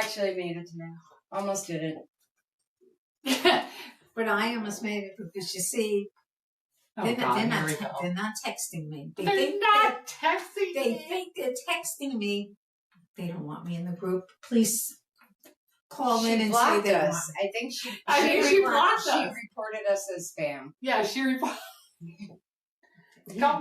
actually made it today. Almost did it. But I almost made it because you see, they're not texting me. They're not texting me. They think they're texting me. They don't want me in the group. Please call in and say they want. I think she blocked us. She reported us as spam. Yeah, she reported.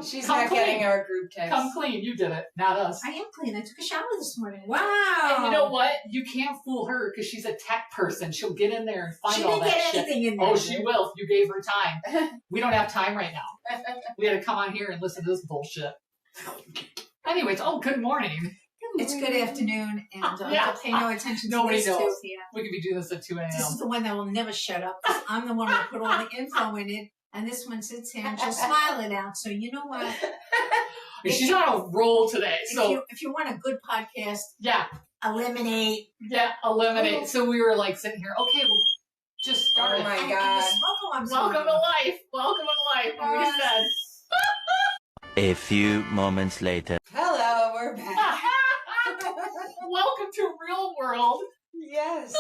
She's not getting our group text. Come clean. You did it, not us. I am clean. I took a shower this morning. Wow. And you know what? You can't fool her because she's a tech person. She'll get in there and find all that shit. She didn't get anything in there. Oh, she will if you gave her time. We don't have time right now. We had to come on here and listen to this bullshit. Anyways, good morning. It's good afternoon, and pay no attention to Nobody this knows. too. We could be doing this at 2 a.m. This is the one that will never shut up. I'm the one who put all the info in it. And this one sits here and she'll smile it out. So you know what? She's on a roll today. So if you want a good podcast, eliminate. Ooh. So we were like sitting here. Okay, well, just start. Oh my God! Welcome to life. Welcome to life. We said. A few moments later. Hello, we're back. Welcome to real world. Yes.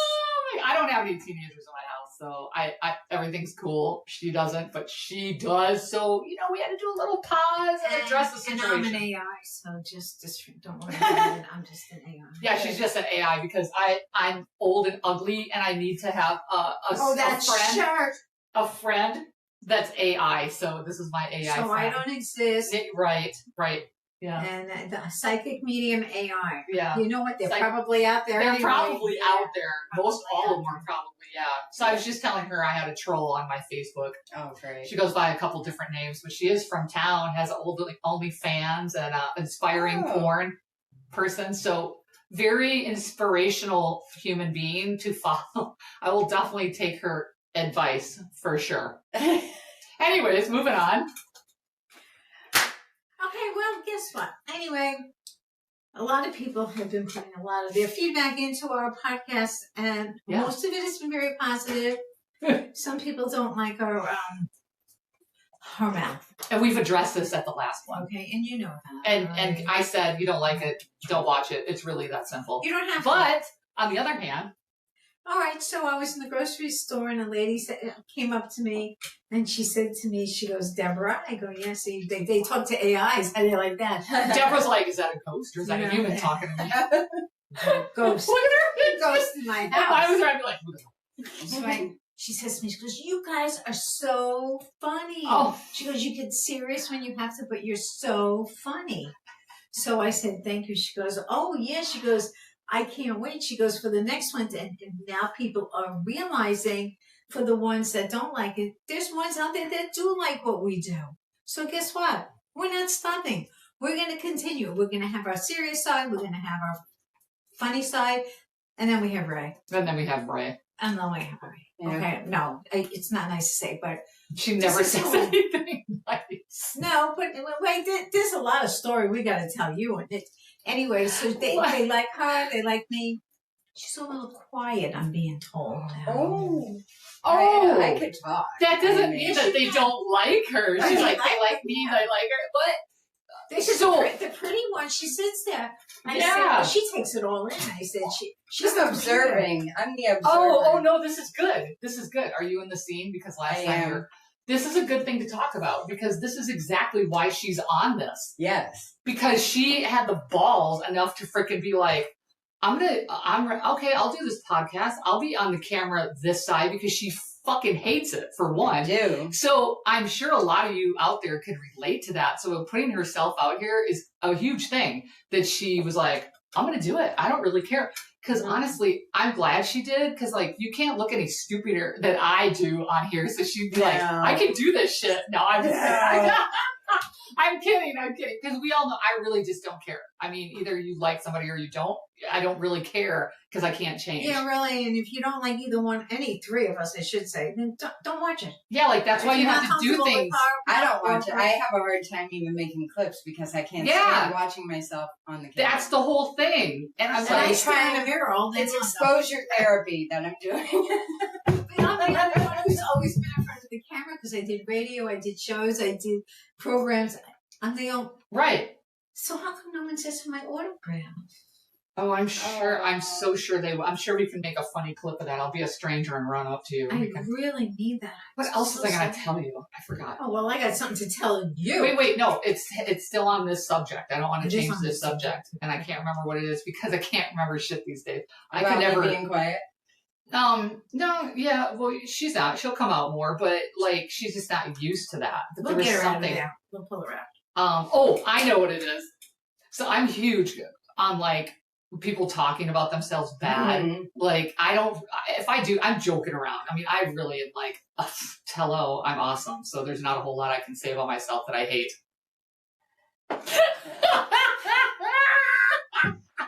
I don't have any teenagers in my house, so I everything's cool. She doesn't, but she does. So we had to do a little pause and address the situation. And I'm an AI, so just don't worry about it. I'm just an AI. Yeah, she's just an AI because I'm old and ugly, and I need to have a friend that's AI. So this is my AI. So friend. I don't exist. Right. Yeah. And the psychic medium AI. Yeah. You know what? They're probably out there. They're probably out there. Most all of them are probably, So I was just telling her I had a troll on my Facebook. Oh, great. She goes by a couple different names, but she is from town, has OnlyFans and inspiring porn person. So very inspirational human being to follow. I will definitely take her advice for sure. Anyways, moving on. Okay, well, guess what? Anyway, a lot of people have been putting a lot of their feedback into our podcast, and most of it has been very positive. Some people don't like our mouth. And we've addressed this at the last one. Okay, and you know that. And I said, you don't like it, don't watch it. It's really that simple. You don't have to. But, on the other hand, all right, so I was in the grocery store and a lady came up to me and she said to me, she goes, Debra? I go, yeah, see, they talk to AIs. How do you like that? Debra's like, is that a ghost or is that a human talking to me? Ghost. Look at her. Ghost in my house. I was trying to be like, who the hell? Right. She says to me, she goes, you guys are so funny. Oh. She goes, you get serious when you have to, but you're so funny. So I said, thank you. She goes, oh, yeah. She goes, I can't wait. She goes, for the next one. And now people are realizing for the ones that don't like it, there's ones out there that do like what we do. So guess what? We're not stopping. We're going to continue. We're going to have our serious side. We're going to have our funny side. And then we have Ray. And then we have Ray. And then we have Ray. Yeah. Okay. No, it's not nice to say, but. She never says anything nice. No, but wait, there's a lot of story we got to tell you. Anyway, so they like her, they like me. She's a little quiet, I'm being told. Oh, I could talk. That doesn't mean that they don't like her. She's like, they like me, they like her. But the pretty one, she sits there. I said, well, she takes it all in. I said, she's observing. I'm the observer. Oh, no, this is good. This is good. Are you in the scene? Because last time this is a good thing to talk about because this is exactly why she's on this. Yes. Because she had the balls enough to freaking be like, okay, I'll do this podcast. I'll be on the camera this side because she fucking hates it, for one. I do. So I'm sure a lot of you out there could relate to that. So putting herself out here is a huge thing that she was like, I'm going to do it. I don't really care. Because honestly, I'm glad she did. Because you can't look any stupider than I do on here. So she'd be like, I can do this shit. No, I'm kidding. Because we all know I really just don't care. I mean, either you like somebody or you don't. I don't really care because I can't change. Yeah, really. And if you don't like either one, any three of us, I should say, then don't watch it. Yeah, that's why you have to do things. I don't watch it. I have a hard time even making clips because I can't stand watching myself on the camera. That's the whole thing. And I'm like, trying to mirror all it's exposure therapy that I'm doing. I'm the other one who's always been in front of the camera because I did radio, I did shows, I did programs. I'm the only. Right. So how come no one says to my autograph? Oh, I'm sure. I'm so sure they will. I'm sure we can make a funny clip of that. I'll be a stranger and run up to you. I really need that. What else was I going to tell you? I forgot. Oh, well, I got something to tell you. Wait. No, it's still on this subject. I don't want to change this subject. And I can't remember what it is because I can't remember shit these days. I could never. Being quiet? No, yeah, well, she's not. She'll come out more, but, like, she's just not used to that. But We'll get her out of there. We'll pull her out. Oh, I know what it is. So I'm huge on, like, people talking about themselves bad. Mm-hmm. Like, if I do, I'm joking around. I mean, I really am like, hello, I'm awesome. So there's not a whole lot I can say about myself that I hate.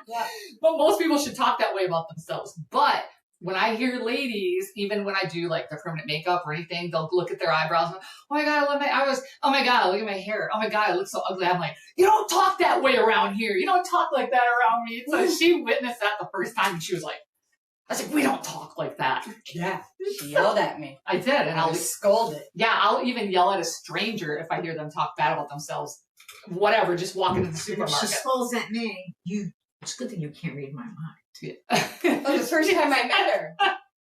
Yeah. But most people should talk that way about themselves. But when I hear ladies, even when I do like their permanent makeup or anything, they'll look at their eyebrows and, oh my God, I love my eyebrows. Oh my God, look at my hair. Oh my God, I look so ugly. I'm like, you don't talk that way around here. You don't talk like that around me. So she witnessed that the first time and she was like, I was like, we don't talk like that. Yeah. She yelled at me. I did. And I was scolded. Yeah, I'll even yell at a stranger if I hear them talk bad about themselves. Whatever, just walk into the supermarket. If she scolds at me, it's a good thing you can't read my mind. Yeah. Well, the first time I met her,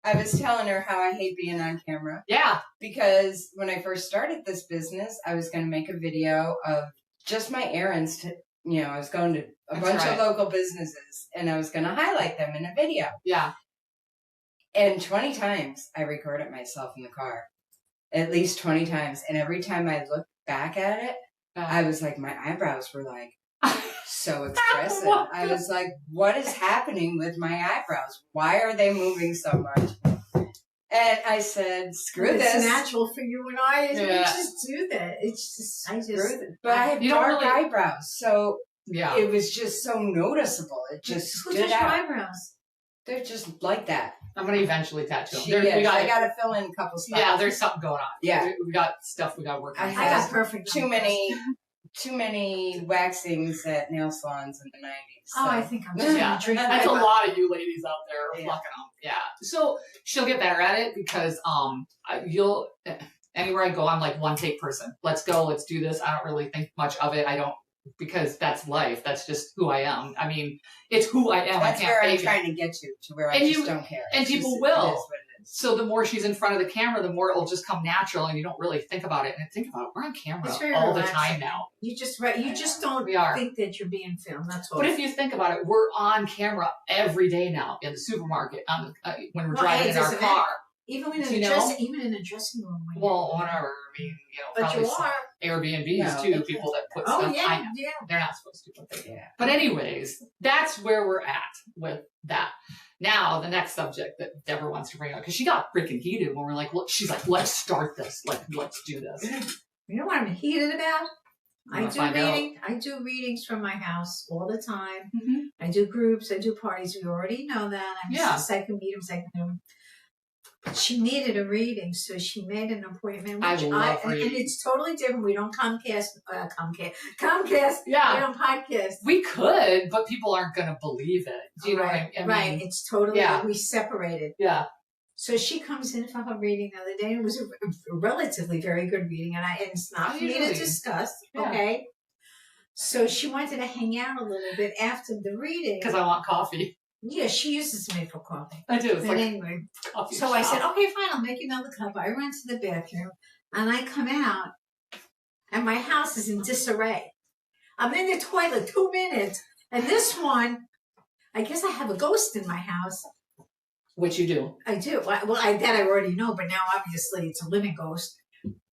I was telling her how I hate being on camera. Yeah. Because when I first started this business, I was going to make a video of just my errands to, I was going to a bunch of local businesses and I was going to highlight them in a video. Yeah. And 20 times I recorded myself in the car. At least 20 times. And every time I looked back at it, I was like, my eyebrows were like, so expressive. I was like, what is happening with my eyebrows? Why are they moving so much? And I said, screw this. It's natural for you and I. We just do that. It's just, but I have dark eyebrows. So it was just so noticeable. It just stood out. Who does your eyebrows? They're just like that. I'm going to eventually tattoo them. I got to fill in a couple spots. Yeah, there's something going on. Yeah. We got stuff we got to work on. I got perfect. Too many waxings at nail salons in the 90s. So. Oh, I think I'm just drinking. That's a lot of you ladies out there fucking them. Yeah. So she'll get better at it because anywhere I go, I'm like one take person. Let's go. Let's do this. I don't really think much of it. Because that's life. That's just who I am. I mean, it's who I am. That's I can't where I'm trying to get to where I just don't care. And people will. So the more she's in front of the camera, the more it'll just come natural, and you don't really think about it. And think about it, we're on camera all the time now. You just don't think that you're being filmed. That's all. But if you think about it, we're on camera every day now in the supermarket, when we're driving in our car. Even in a dressing room. Well, whatever. I mean, but you are. Airbnbs too. People that put stuff. Yeah, I know. Yeah. They're not supposed to, but they. Yeah. But anyways, that's where we're at with that. Now, the next subject that Debra wants to bring up, because she got freaking heated when we're like, look, she's like, let's start this. Like, let's do this. You know what I'm heated about? I do readings from my house all the time. Mm-hmm. I do groups. I do parties. We already know that. I'm second medium. But she needed a reading, so she made an appointment. I love reading. And it's totally different. We don't Comcast. Yeah. We don't podcast. We could, but people aren't going to believe it. Do you know what I mean? Right. It's totally, we separated. Yeah. So she comes in for her reading the other day, and it was a relatively very good reading, and it's not for me to discuss, okay? So she wanted to hang out a little bit after the reading. Because I want coffee. Yeah, she uses me for coffee. I do. It's but anyway, so I said, okay, fine, I'll make you another cup. I run to the bathroom, and I come out, and my house is in disarray. I'm in the toilet 2 minutes, and this one, I guess I have a ghost in my house. Which you do. I do. Well, that I already know, but now obviously it's a living ghost,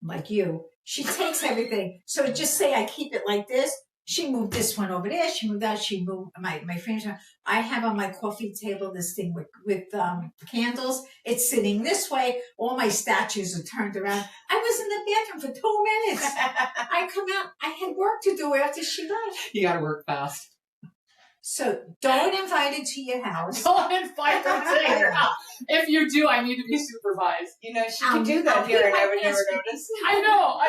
like you. She takes everything. So just say I keep it like this. She moved this one over there. She moved that. She moved my frames. I have on my coffee table this thing with candles. It's sitting this way. All my statues are turned around. I was in the bathroom for 2 minutes. I come out. I had work to do after she left. You got to work fast. So don't invite it to your house. Don't invite her to your house. If you do, I need to be supervised. She can do that here and I would never notice. I know.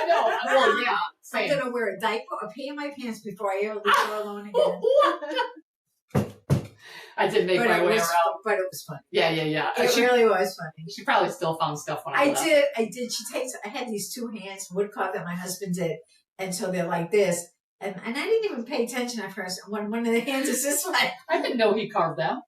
Well, yeah. Same. I'm going to wear a diaper or pee in my pants before I ever leave her alone again. I did make my way around. But it was fun. Yeah. It really was funny. She probably still found stuff when I left. I did. I had these two hands, wood carved that my husband did. And so they're like this. And I didn't even pay attention at first. One of the hands is this way. I didn't know he carved them.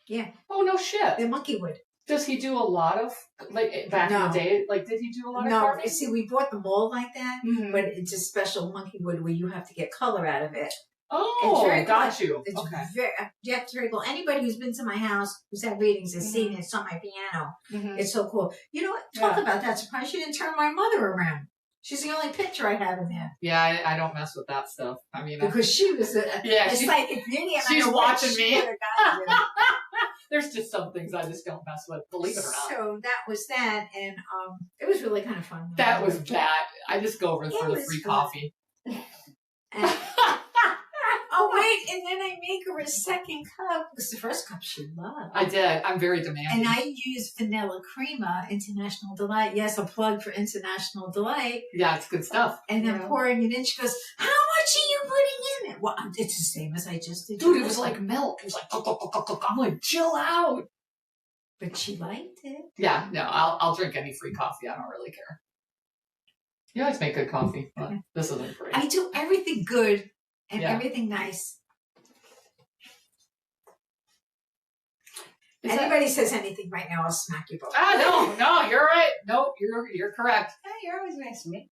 Yeah. Oh, no shit. They're monkey wood. Does he do a lot of, like, back in the day, like, did he do a lot of carving? No, see, we bought the mold like that, Mhm. but it's a special monkey wood where you have to get color out of it. Oh, got you. It's Okay. very cool. Anybody who's been to my house, who's had readings, has seen it. It's on my piano. Mhm. It's so cool. You know what? Talk about that. Surprised you didn't turn my mother around. She's the only picture I have in there. Yeah, I don't mess with that stuff. I mean, Because she was a psychic beauty. And she's watching me. me. There's just some things I just don't mess with, believe it or not. So that was that, and it was really kind of fun. That was bad. I just go over for the free coffee. And, oh wait, and then I make her a second cup because the first cup she loved. I did. I'm very demanding. And I use vanilla crema, International Delight. Yes, a plug for International Delight. Yeah, it's good stuff. And then pouring it in, she goes, "How much are you putting in it?" Well, it's the same as I just did. Dude, it was like milk. It was like, I'm like, chill out. But she liked it. Yeah, no, I'll drink any free coffee. I don't really care. You always make good coffee, but this isn't great. I do everything good and everything nice. Anybody says anything right now, I'll smack you both. No, you're right. No, you're correct. Hey, you're always nice to me.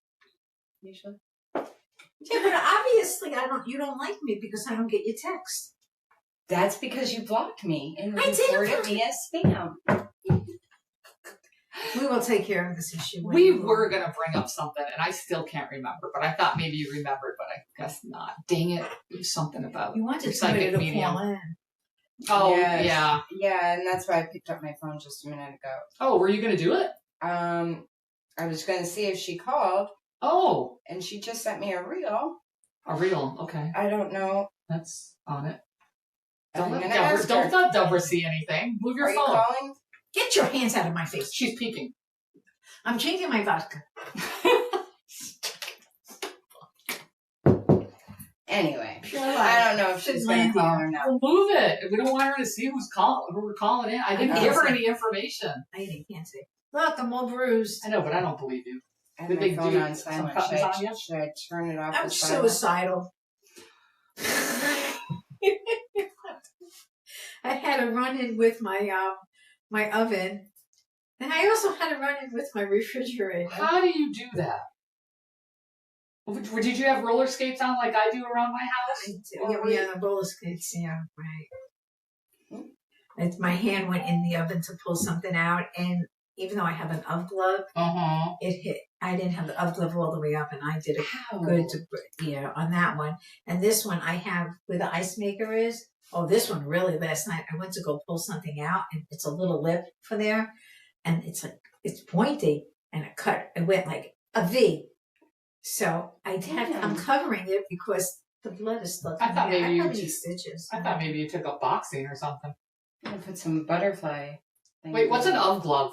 Usually. Yeah, but obviously you don't like me because I don't get your text. That's because you blocked me and I didn't reported me as spam. We will take care of this issue. We were going to bring up something, and I still can't remember, but I thought maybe you remembered, but I guess not. Dang it. It was something about you wanted psychic somebody to medium. call in. Oh, Yes. yeah. Yeah, and that's why I picked up my phone just a minute ago. Oh, were you going to do it? I was going to see if she called, Oh, and she just sent me a reel. a reel. Okay. I don't know. That's on it. I'm Don't gonna let ask her. Deborah see anything. Move your Are you phone. calling? Get your hands out of my face. She's peeking. I'm drinking my vodka. Anyway, Pure I life. don't know if she's going to call or not. Well, move it. We don't want her to see who we're calling in. I didn't know. give her any information. I can't say. Look, I'm all bruised. I know, but I don't believe you. I have Did my they phone do on some silent. cuttings on you? Should I turn it off? I'm with silent? suicidal. I had a run-in with my my oven, and I also had a run-in with my refrigerator. How do you do that? Did you have roller skates on like I do around my house? Yeah, the roller skates. Yeah, right. My hand went in the oven to pull something out, and even though I have an oven glove, it hit. I didn't have the oven glove all the way up, and I did a good on that one. And this one I have where the ice maker is. Oh, this one really, last night I went to go pull something out, and it's a little lip for there, and it's pointy, and it went like a V. So I'm covering it because the blood is still coming. I thought maybe I stitches. I thought maybe you took up boxing or something. I'm gonna put some butterfly. Wait, what's an oven glove?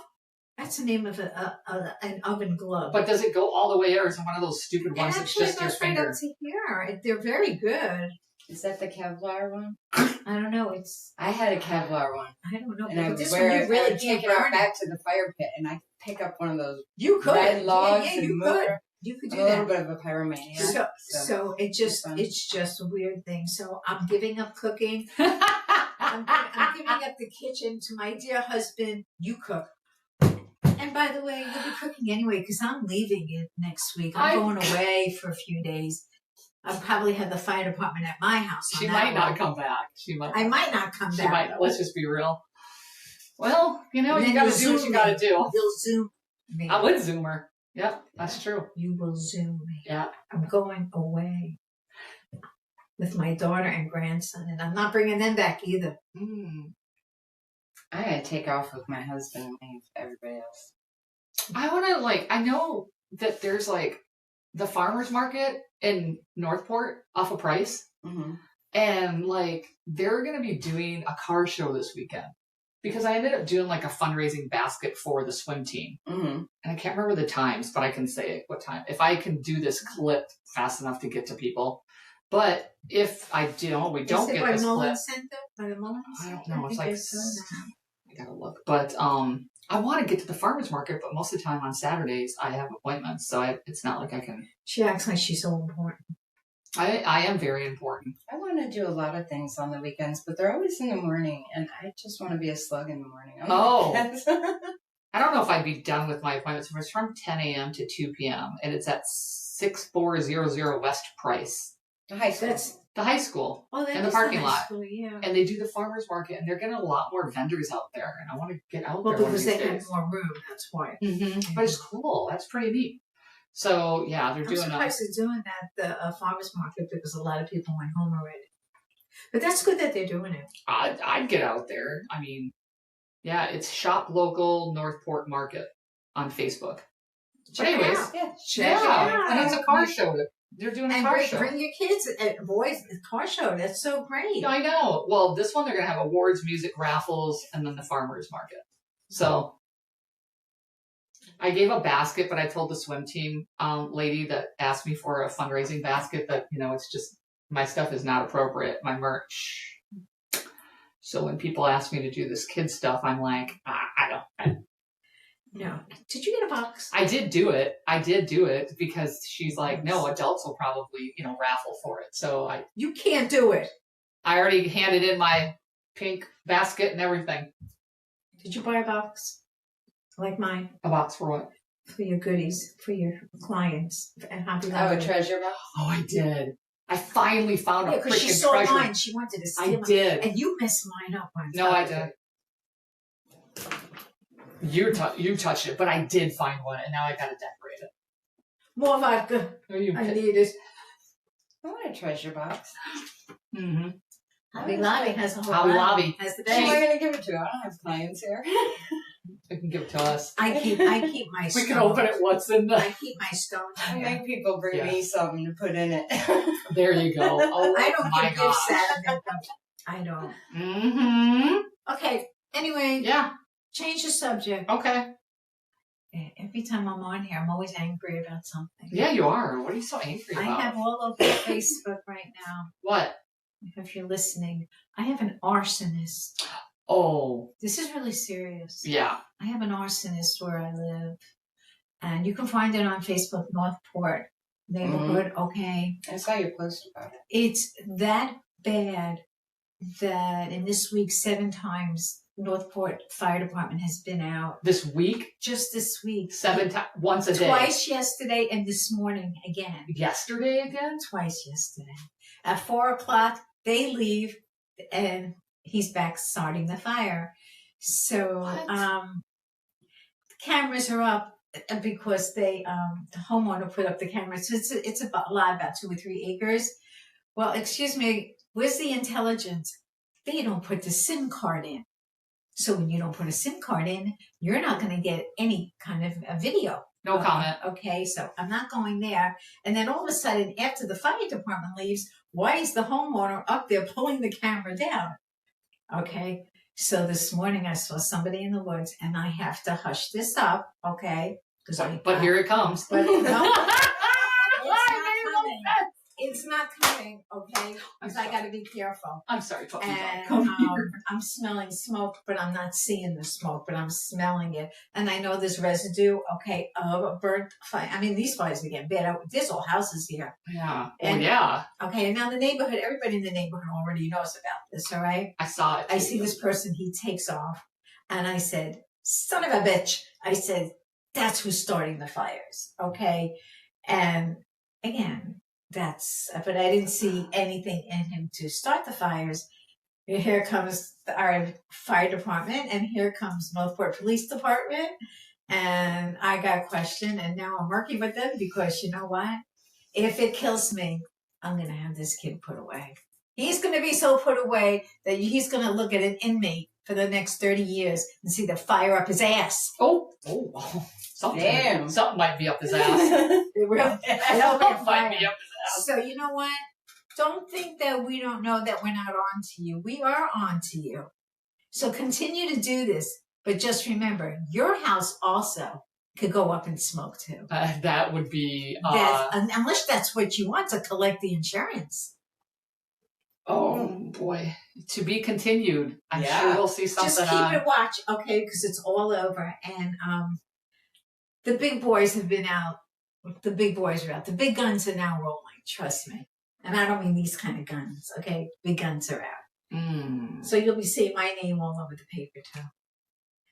That's the name of an oven glove. But does it go all the way, or is it one of those stupid ones that's just your goes right finger? up to here. They're very good. Is that the Kevlar one? I don't know. I had a Kevlar one. I don't know. And I But this wear one you it, really I'd can't take it out burn back to the fire pit, and I pick up one of those You could. red logs Yeah, and you move could. her. You could I'm do a little that. bit of a pyromaniac. So it's just a weird thing. So I'm giving up cooking. I'm giving up the kitchen to my dear husband. You cook. And by the way, you'll be cooking anyway because I'm leaving it next week. I'm going away for a few days. I'll probably have the fire department at my house. She might not come back. I might not come back. She might not. Let's just be real. Well, you And got to do what you got to do. You'll Zoom me. I would Zoom her. Yep, that's true. You will Zoom me. Yeah. I'm going away with my daughter and grandson, and I'm not bringing them back either. I gotta take off with my husband and leave everybody else. I want to, I know that there's, the farmer's market in Northport off of Price. Mm-hmm. And, they're going to be doing a car show this weekend. Because I ended up doing, a fundraising basket for the swim team. Mm-hmm. And I can't remember the times, but I can say what time. If I can do this clip fast enough to get to people. But if we don't get this clip. By the Mullins? I don't know. It's I I gotta look. But I want to get to the farmer's market, but most of the time on Saturdays I have appointments, so it's not like I can. She acts like she's so important. I am very important. I want to do a lot of things on the weekends, but they're always in the morning, and I just want to be a slug in the morning. I don't know if I'd be done with my appointments. It's from 10 a.m. to 2 p.m. and it's at 6400 West Price. The high school. That's The high school. oh, that in the is parking high lot. School, yeah. And they do the farmer's market, and they're getting a lot more vendors out there. And I want to get out Well, there one of because these they have days. more room. That's why. Mm-hmm. But it's cool. That's pretty neat. So, yeah, they're I'm doing surprised they're doing that, the farmers market, because a lot of people went home already. But that's good that they're doing it. I'd get out there. I mean, yeah, it's Shop Local Northport Market on Facebook. But Check it anyways, out. Yeah. Yeah. and it's a car show. They're doing a And car show. bring your kids, boys, car show. That's so great. I know. Well, this one they're going to have awards, music, raffles, and then the farmers market. So I gave a basket, but I told the swim team lady that asked me for a fundraising basket that, it's just, my stuff is not appropriate, my merch. So when people ask me to do this kid stuff, I'm like, I don't. No. Did you get a box? I did do it because she's like, no, adults will probably, raffle for it. So You can't do it. I already handed in my pink basket and everything. Did you buy a box? Like mine? A box for what? For your goodies, for your clients. And Happy Oh, a Holiday. treasure box. Oh, I did. I finally found a because she freaking saw treasure. mine. She wanted to steal I mine. did. And you messed mine up one time. No, I did. You touched it, but I did find one, and now I gotta decorate it. More vodka. Are you I need it. I want a treasure box. Mm-hmm. Hobby Lobby has a whole Hobby lot. Lobby. Has the Who am I bag. going to give it to? I don't have clients here. You can give it to us. I keep my We stones. can open it. What's in I the? keep my stones I here. make people bring me something to put in it. There you go. Oh I don't my give gifts gosh. out of it. I don't. Mm-hmm. Okay. Anyway, Yeah. change the subject. Okay. Every time I'm on here, I'm always angry about something. Yeah, you are. What are you so angry I about? have all over Facebook right now. What? If you're listening, I have an arsonist. Oh, This is really serious. yeah. I have an arsonist where I live, and you can find it on Facebook, Northport neighborhood. Okay, I saw your post about it. it's that bad that in this week 7 times Northport Fire Department has been out. This week, Just this week, 7 times, once a day. twice yesterday and this morning again. Yesterday again. Twice yesterday. At 4:00 they leave, and he's back starting the fire. So What? the cameras are up because the homeowner put up the cameras. So it's a lot, about 2 or 3 acres. Well, excuse me, where's the intelligence? They don't put the SIM card in. So when you don't put a SIM card in, you're not going to get any kind of a video. No comment. Okay, so I'm not going there. And then all of a sudden, after the fire department leaves, why is the homeowner up there pulling the camera down? Okay, so this morning I saw somebody in the woods, and I have to hush this up, okay? But here it comes. But no, It's it's not coming, okay? Because I got to be careful. I'm sorry, puppy dog. And Come here. I'm smelling smoke, but I'm not seeing the smoke, but I'm smelling it. And I know there's residue, okay, of a burnt fire. I mean, these fires are getting bad. There's all houses here. Yeah. And- yeah. Okay, now the neighborhood, everybody in the neighborhood already knows about this, all right? I saw it. I see this person, he takes off. And I said, son of a bitch. I said, that's who's starting the fires, okay? And again, but I didn't see anything in him to start the fires. Here comes our fire department, and here comes Northport Police Department. And I got questioned, and now I'm working with them because you know what? If it kills me, I'm going to have this kid put away. He's going to be so put away that he's going to look at an inmate for the next 30 years and see the fire up his ass. Oh. Damn. Something might be up his ass. It will. It'll be a Something fire. might be up his ass. So you know what? Don't think that we don't know that we're not on to you. We are on to you. So continue to do this. But just remember, your house also could go up in smoke too. That would be. Unless that's what you want to collect the insurance. Oh boy, to be continued. I'm Yeah. sure we'll see something. Just keep it watch, okay? Because it's all over. And the big boys have been out. The big boys are out. The big guns are now rolling. Trust me. And I don't mean these kind of guns, okay? Big guns are out. Mm. So you'll be seeing my name all over the paper too.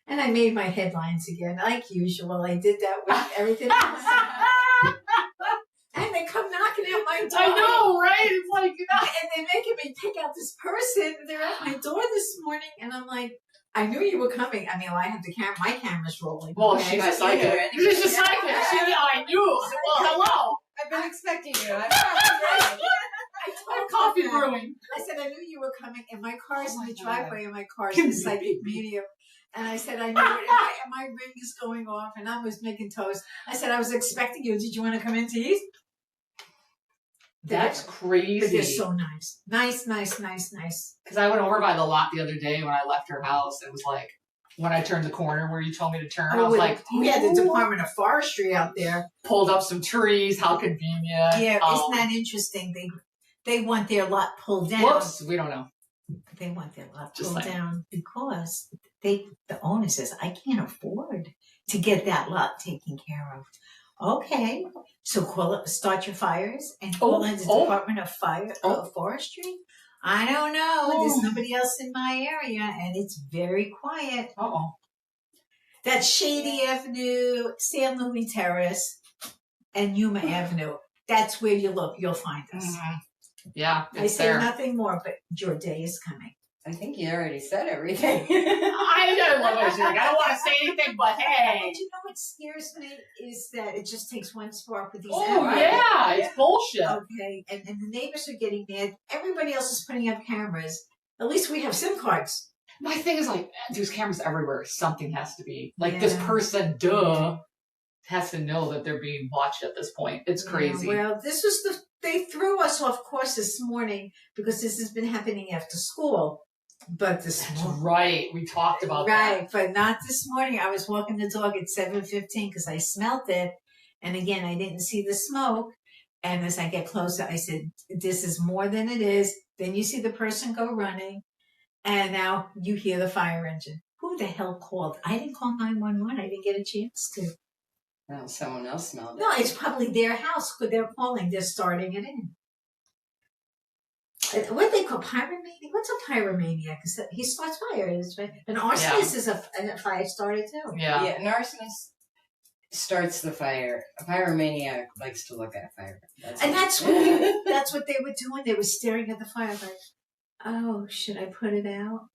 And I made my headlines again, like usual. I did that with everything else. And they come knocking at my door. I know, right? It's like, And they're making me pick out this person. They're at my door this morning, and I'm like, I knew you were coming. I mean, I have the camera. My camera's rolling. well, okay? she's a psychic. She's a psychic. I knew. Well, hello. I've been expecting you. I have coffee brewing. I said, I knew you were coming, and my car's Oh in my the God. driveway, and my car's in the psychic medium. And I said, I knew it. And my ring is going off, and I was making toast. I said, I was expecting you. Did you want to come in to eat? That's But crazy. they're so nice. Nice. Because I went over by the lot the other day when I left her house. It was like, when I turned the corner where you told me to turn, I was like, we had the Department of Forestry out there. pulled up some trees. How convenient. Yeah, isn't that interesting? They want their lot pulled down. Whoops, we don't know. They want their lot Just pulled like- down because the owner says, I can't afford to get that lot taken care of. Okay, so start your fires and call in the Department of Forestry. I don't know. There's nobody else in my area, and it's very quiet. Uh-oh. That's Shady Avenue, San Luis Terrace, and Yuma Avenue. That's where you look. You'll find us. Mhm. Yeah, I it's say there. nothing more, but your day is coming. I think you already said everything. I love it. She's like, I don't want to say anything, but hey. But you know what scares me is that it just takes one spark with these Oh, apples. yeah, it's bullshit. Okay, and the neighbors are getting mad. Everybody else is putting up cameras. At least we have SIM cards. My thing is like, there's cameras everywhere. Something has to be. Like, this Yeah. person, has to know that they're being watched at this point. It's crazy. Yeah, well, this was they threw us off course this morning because this has been happening after school. But this That's morning. right. We talked about that. Right, but not this morning. I was walking the dog at 7:15 because I smelt it. And again, I didn't see the smoke. And as I get closer, I said, this is more than it is. Then you see the person go running. And now you hear the fire engine. Who the hell called? I didn't call 911. I didn't get a chance to. Well, someone else smelled it. No, it's probably their house. They're calling. They're starting it in. What they call pyromaniac? What's a pyromaniac? He starts fires, right? An arsonist is a fire starter too. Yeah. Yeah, an arsonist starts the fire. A pyromaniac likes to look at fire. And that's what they were doing. They were staring at the fire like, oh, should I put it out?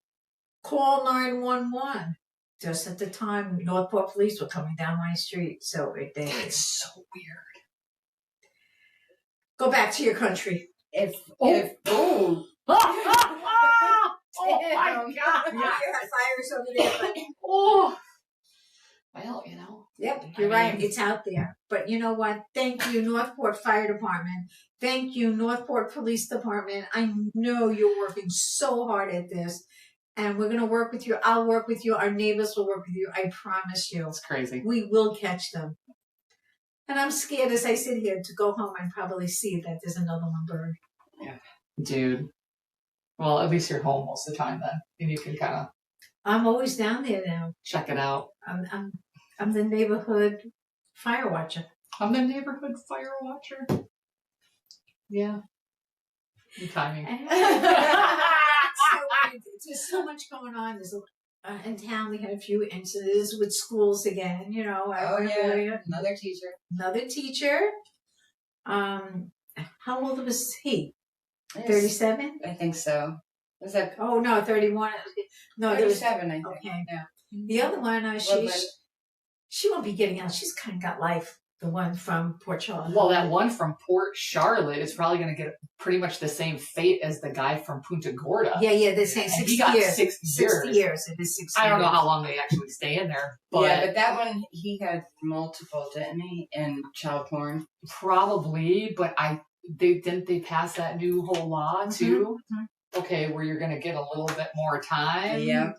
Call 911. Just at the time, Northport police were coming down my street. So It's so weird. go back to your country. Oh, oh my God. You have fires over there. But Oh. Well, you know. yep, you're I right. mean- It's out there. But you know what? Thank you, Northport Fire Department. Thank you, Northport Police Department. I know you're working so hard at this. And we're going to work with you. I'll work with you. Our neighbors will work with you. I promise you. It's crazy. We will catch them. And I'm scared as I sit here to go home and probably see that there's another one burned. Dude. Well, at least you're home most of the time then. And you can kind of I'm always down there now. check it out. I'm the neighborhood fire watcher. I'm the neighborhood fire watcher. Yeah. Good timing. There's so much going on. There's in town we had a few incidents with schools again. You know. Oh yeah, another teacher. Another teacher. How old was he? Yes, 37? I think so. Was that Oh no, 31. No, there was 37? I think. okay. Yeah. The other one, Woodland. she won't be getting out. She's kind of got life. The one from Port Charlotte. Well, that one from Port Charlotte is probably going to get pretty much the same fate as the guy from Punta Gorda. Yeah, they're saying And 60 he got years. 60 60 years. years. It is 60 I don't know years. how long they actually stay in there, but, Yeah, but that one he had multiple, didn't he? And child porn. probably. But they pass that new whole law too. Mhm. Okay, where you're going to get a little bit more time. Yeah.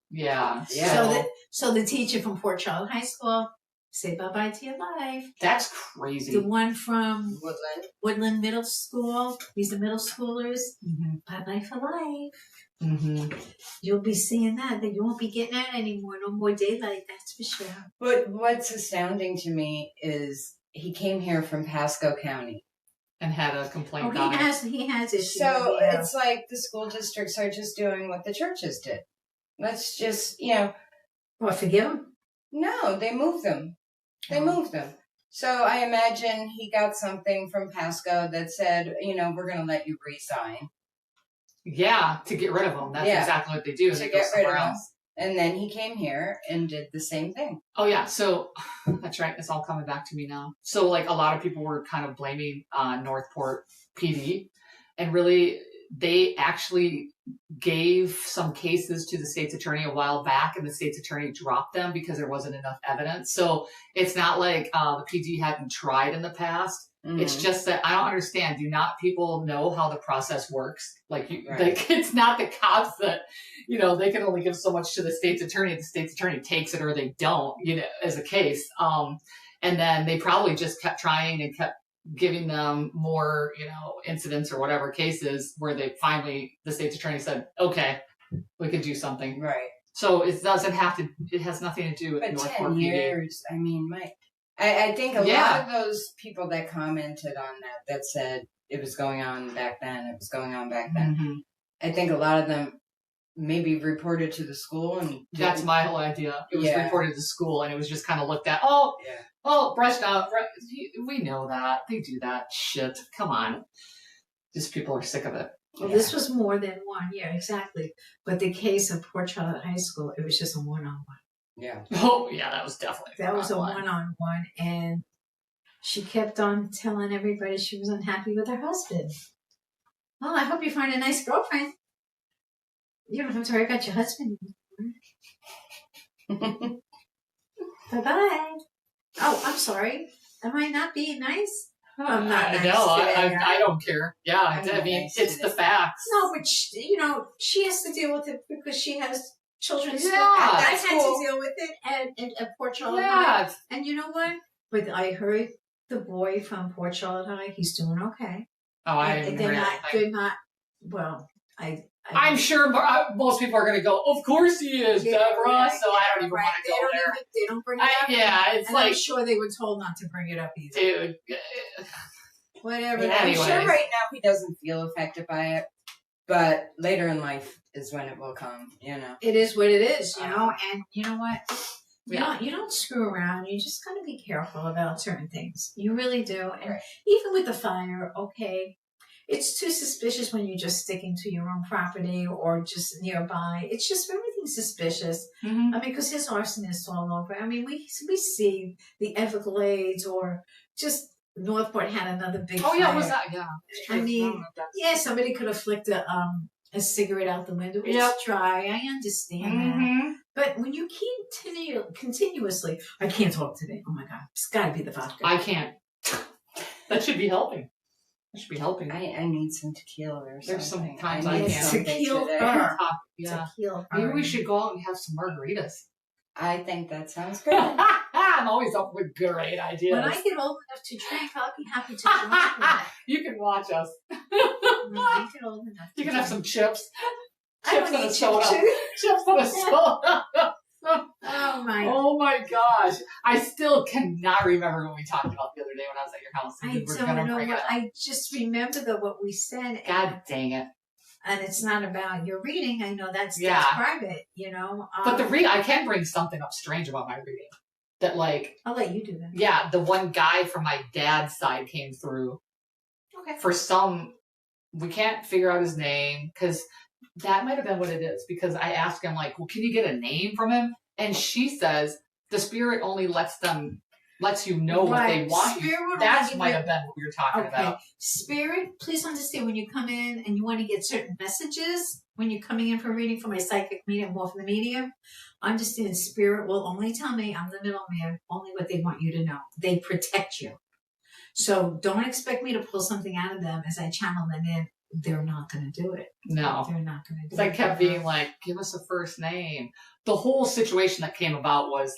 Yeah. Yeah. So the teacher from Port Charlotte High School, say bye-bye to your life. That's crazy. The one from Woodland. Woodland Middle School, these are middle schoolers, Mm-hmm. bye-bye for life. Mm-hmm. You'll be seeing that you won't be getting out anymore. No more daylight, that's for sure. But what's astounding to me is he came here from Pasco County. and had a complaint Oh, on it. he has issues. So yeah. it's like the school districts are just doing what the churches did. Let's just, What, forgive him? no, they moved them. They moved them. So I imagine he got something from Pasco that said, we're going to let you resign. Yeah, to get rid of them. That's exactly what they do. To They get go somewhere rid of else. And then he came here and did the same thing. Oh yeah, so that's right. It's all coming back to me now. So like a lot of people were kind of blaming Northport PD, and really they actually gave some cases to the state's attorney a while back, and the state's attorney dropped them because there wasn't enough evidence. So it's not like the PD hadn't tried in the past. Mm-hmm. It's just that I don't understand. Do not people know how the process works? Like, it's not the cops that, they can only give so much to the state's attorney. The state's attorney takes it or they don't, as a case. And then they probably just kept trying and kept giving them more, incidents or whatever cases where the state's attorney said, okay, we could do something. Right. So it has nothing to do with Northport 10 years, PD. I mean, I think a lot of those people that commented on that said it was going on back then, Mm-hmm. I think a lot of them maybe reported to the school. And that's my whole idea. It was reported to school and it was just kind of looked at, brushed out. We know that. They do that shit. Come on. Just people are sick of it. Well, this was more than one. Yeah, exactly. But the case of Port Charlotte High School, it was just a one-on-one. Yeah. Oh, yeah, that was definitely that was a one-on-one, and she kept on telling everybody she was unhappy with her husband. Well, I hope you find a nice girlfriend. You don't have to worry about your husband anymore. Bye-bye. Oh, I'm sorry. Am I not being nice? I'm not nice. No, I don't care. Yeah, I mean, nice it's the facts. No, but she has to deal with it because she has children. Yeah, I had to deal with it at Port Charlotte High. And you know what? But I heard the boy from Port Charlotte High. He's doing okay. Oh, I didn't hear anything. They're not. Well, I'm sure most people are going to go, of course he is, Debra, so I don't even want to go there. They don't bring it up. Yeah, it's and I'm sure they were told not to bring it up either. Dude. Whatever. Yeah, I'm sure right now he doesn't feel affected by it, but later in life is when it will come, It is what it is, and you know what? You don't screw around. You just got to be careful about certain things. You really do. And even with the fire, okay, it's too suspicious when you're just sticking to your own property or just nearby. It's just everything's suspicious. Mm-hmm. I mean, because his arsonists all over. I mean, we see the Everglades or just Northport had another big fire. Yeah, was that? Yeah. I mean, somebody could have flicked a cigarette out the window. It's dry. I understand that. But when you keep continuously, I can't talk today. Oh my God, it's got to be the vodka. I can't. That should be helping. That should be helping. I need some tequila or something. There's some times I can't. Tequila. Tequila. Maybe we should go out and have some margaritas. I think that sounds great. I'm always up with great ideas. When I get old enough to drink, I'll be happy to drink. You can watch us. When I get old enough you can have some chips. I don't need soda. Chips on a soda. Oh my gosh. I still cannot remember what we talked about the other day when I was at your house. I don't know what. I just remember what we said. God dang it. And it's not about your reading. I know that's private, But I can bring something up strange about my reading. That I'll let you do that. Yeah, the one guy from my dad's side came through. Okay. We can't figure out his name because that might have been what it is. Because I asked him well, can you get a name from him? And she says the spirit only lets you know what they want. That might have been what we were talking about. Spirit, please understand when you come in and you want to get certain messages, when you're coming in for a reading for my psychic medium, more for the medium, understand spirit will only tell me, I'm the middleman, only what they want you to know. They protect you. So don't expect me to pull something out of them as I channel them in. They're not going to do it. No. They're not going to do it. I kept being give us a first name. The whole situation that came about was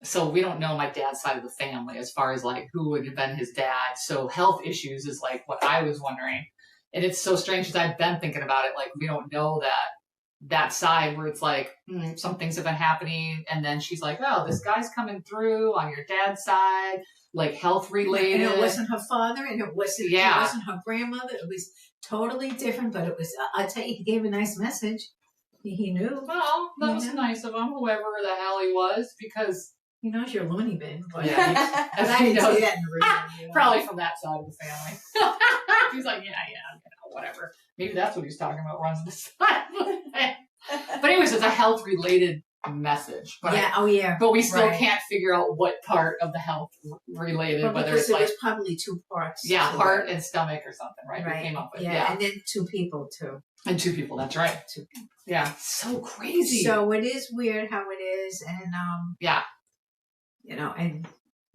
so we don't know my dad's side of the family as far as who would have been his dad. So health issues is what I was wondering. And it's so strange because I've been thinking about it. We don't know that that side where it's like some things have been happening, and then she's like, oh, this guy's coming through on your dad's side, like health related. And it wasn't her father, and it wasn't her grandmother. It was totally different, but it was, I'll tell you, he gave a nice message. He knew. Well, that was nice of him, whoever the hell he was, because he knows you're a loony bin. But yeah, but I didn't see that in the reading. Probably from that side of the family. He's like, yeah, whatever. Maybe that's what he's talking about, runs the side of the family. But anyways, it's a health-related message. But but we still can't figure out what part of the health related, well, whether it's like there's probably 2 parts. Yeah, heart and stomach or something, right? We came up with and then 2 people too. And 2 people, that's right. 2 people. Yeah, so crazy. So it is weird how it is, and you know, and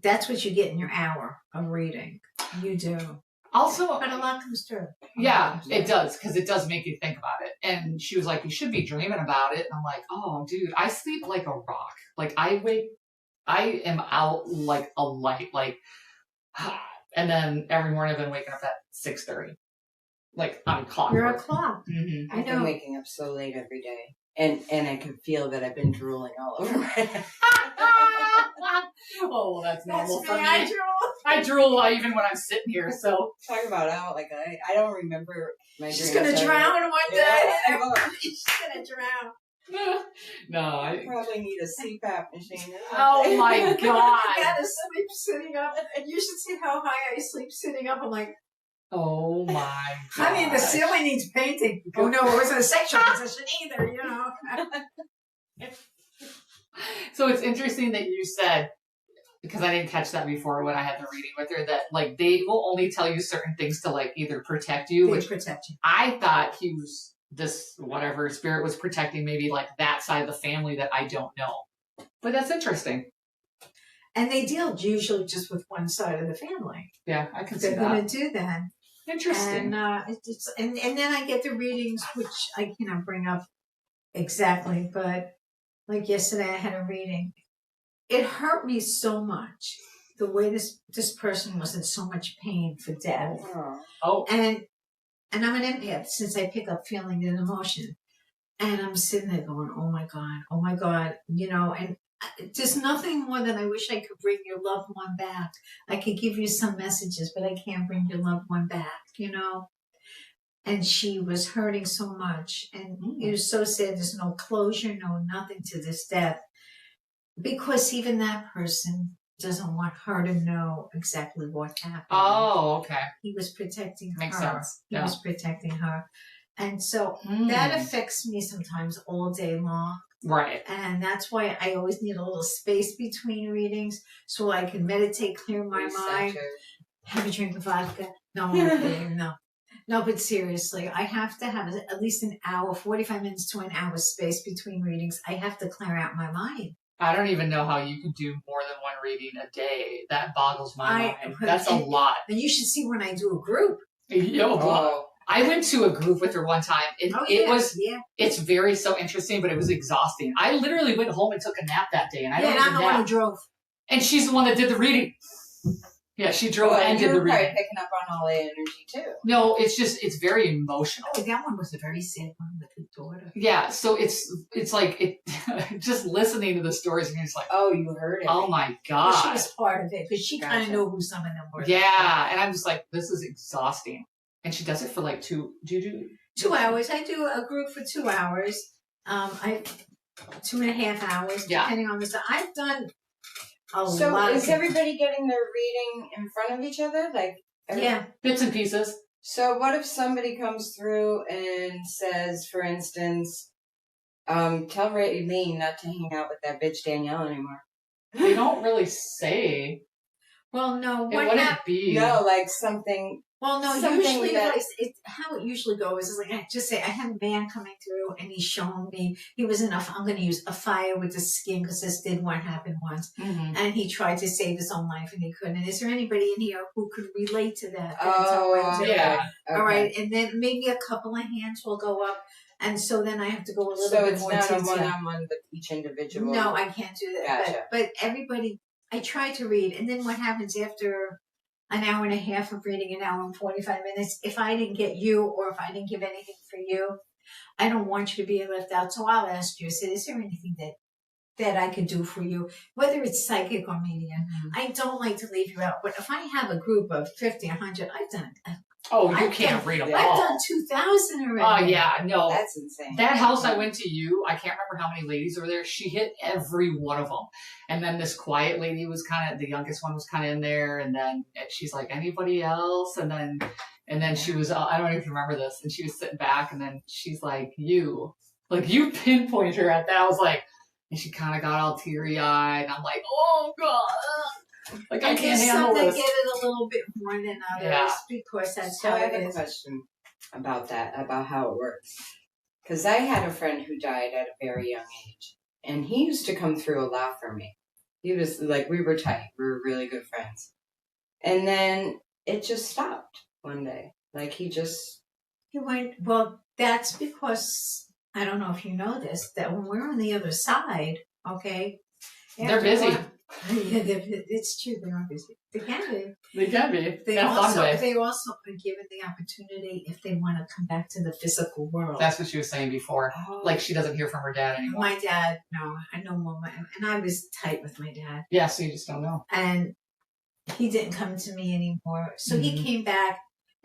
that's what you get in your hour of reading. You do. Also, but a lot comes through. Yeah, it does, because it does make you think about it. And she was like, you should be dreaming about it. And I'm like, oh, dude, I sleep like a rock. Like, I am out like a light. Like, and then every morning I've been waking up at 6:30. Like, on clock. You're a clock. Mm-hmm. I've been waking up so late every day. And I can feel that I've been drooling all over my head. Oh, well, that's normal for me. I drool even when I'm sitting here, so. Talk about how, like, I don't remember my dreams. She's going to drown one day. Yeah, she's going to drown. No, I probably need a CPAP machine. Oh, my God. I got to sleep sitting up. And you should see how high I sleep sitting up. I'm like, oh, my God. I mean, the ceiling needs painting. Oh, no, it wasn't a sexual position either, you know. So it's interesting that you said, because I didn't catch that before when I had the reading with her, that like they will only tell you certain things to like either protect you, which protect you. I thought he was this whatever spirit was protecting maybe like that side of the family that I don't know. But that's interesting. And they deal usually just with one side of the family. Yeah, I can see that. They're going to do that. Interesting. And then I get the readings, which I cannot bring up exactly, but like yesterday I had a reading. It hurt me so much the way this person was in so much pain for death. Oh. And I'm an empath since I pick up feeling and emotion. And I'm sitting there going, oh my God, you know, and there's nothing more than I wish I could bring your loved one back. I could give you some messages, but I can't bring your loved one back, you know. And she was hurting so much. And it was so sad. There's no closure, no nothing to this death. Because even that person doesn't want her to know exactly what happened. Oh, okay. He was protecting her. Makes sense. He was protecting her. And so that affects me sometimes all day long. Right. And that's why I always need a little space between readings so I can meditate, clear my mind, have a drink of vodka. No, no. No, but seriously, I have to have at least an hour, 45 minutes to an hour space between readings. I have to clear out my mind. I don't even know how you could do more than one reading a day. That boggles my mind. That's a lot. And you should see when I do a group. I went to a group with her one time. It's very so interesting, but it was exhausting. I literally went home and took a nap that day. And I'm the one who drove. And she's the one that did the reading. Yeah, she drove and did the reading. You're probably picking up on all the energy too. No, it's very emotional. Oh, that one was a very sad one with his daughter. Yeah, so it's like just listening to the stories and you're just like, oh, you heard it. Oh my God. Well, she was part of it because she kind of knew who some of them were. Yeah, and I'm just like, this is exhausting. And she does it for like 2 hours. I do a group for 2 hours. I 2.5 hours, depending on this. I've done a lot. So is everybody getting their reading in front of each other? Like, bits and pieces. So what if somebody comes through and says, for instance, tell Raylene not to hang out with that bitch Danielle anymore? They don't really say. Well, no. What would it be? No, like something. Well, no, usually how it usually goes is like I just say I have a man coming through and he's showing me he was enough. I'm going to use a fire with the skin because this did what happened once, and he tried to save his own life and he couldn't. And is there anybody in here who could relate to that? Yeah. All right, and then maybe a couple of hands will go up, and so then I have to go a little bit more. So it's not a one-on-one with each individual. No, I can't do that. Gotcha. But everybody, I try to read, and then what happens after an hour and a half of reading, an hour and 45 minutes. If I didn't get you or if I didn't give anything for you, I don't want you to be left out. So I'll ask you, I said, is there anything that I could do for you, whether it's psychic or medium? I don't like to leave you out. But if I have a group of 50, 100, I've done. Oh, you can't read them all. I've done 2,000 already. Oh, yeah, no. That's insane. That house I went to I can't remember how many ladies were there. She hit every one of them. And then this quiet lady was the youngest one was kind of in there. And then she's like, anybody else? And then she was, I don't even remember this. And she was sitting back and then she's like, you pinpointed her at that. I was like, and she kind of got all teary eyed. I'm like, oh God. Like, I can't handle some that this. get it a little bit more than others because that's So how I have it a is. question about that, about how it works. Because I had a friend who died at a very young age, and he used to come through a lot for me. He was like, we were tight, we were really good friends. And then it just stopped one day. Like he went, well, that's because, I don't know if you know this, that when we're on the other side, okay. They're busy. Yeah, it's true. They are busy. They can be. They can be. They In a fun way. also are given the opportunity if they want to come back to the physical world. That's what she was saying before. Oh. Like she doesn't hear from her dad anymore. My dad, no, I know more. And I was tight with my dad. Yeah, so you just don't know. And he didn't come to me anymore. So he came back.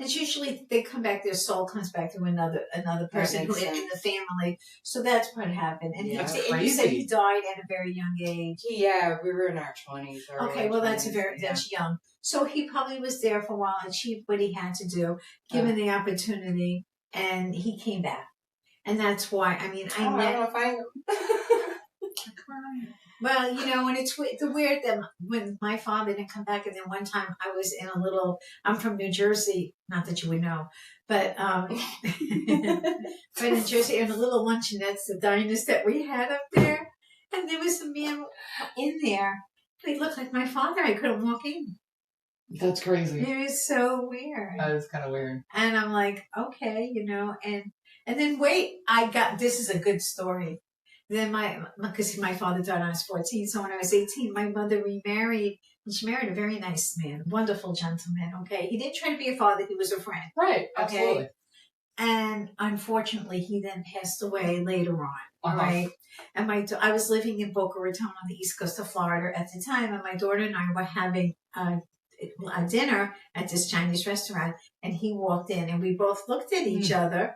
It's usually they come back, their soul comes back to another person who in the family. So that's what happened. And, Yeah. and you said he died at a very young age. Yeah, we were in our 20s. Okay, well that's young. So he probably was there for a while, achieved what he had to do, given the opportunity, and he came back. And that's why, I mean, I don't know if I well, you know, and it's the weird that when my father didn't come back, and then one time I was in I'm from New Jersey, not that you would know, but but in Jersey, in a little luncheonettes, the diners that we had up there, and there was a man in there. He looked like my father. I couldn't walk in. That's crazy. It was so weird. That is kind of weird. And I'm like, okay, you know, and then wait, this is a good story. Then because my father died when I was 14, so when I was 18, my mother remarried, and she married a very nice man, wonderful gentleman, okay? He didn't try to be a father, he was a friend. Right, okay? absolutely. And unfortunately, he then passed away later on, right? And I was living in Boca Raton on the east coast of Florida at the time, and my daughter and I were having a dinner at this Chinese restaurant, and he walked in, and we both looked at each other,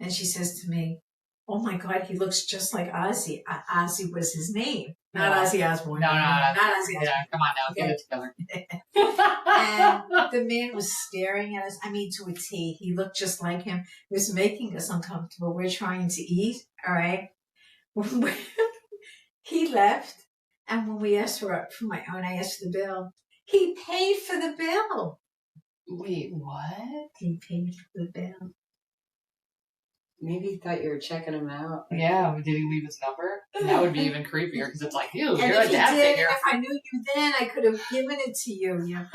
and she says to me, oh my God, he looks just like Ozzy. Ozzy was his name. Not Ozzy Osbourne. No, not Ozzy Osbourne. Yeah, come on now, get it together. And the man was staring at us. I mean, to a T. He looked just like him. He was making us uncomfortable. We're trying to eat, all right? He left, and when we asked for my own, I asked for the bill. He paid for the bill. Wait, what? He paid for the bill. Maybe he thought you were checking him out. Yeah, did he leave his number? That would be even creepier because it's like, ew, And you're a if he dad did, figure. if I knew you then, I could have given it to you. You know?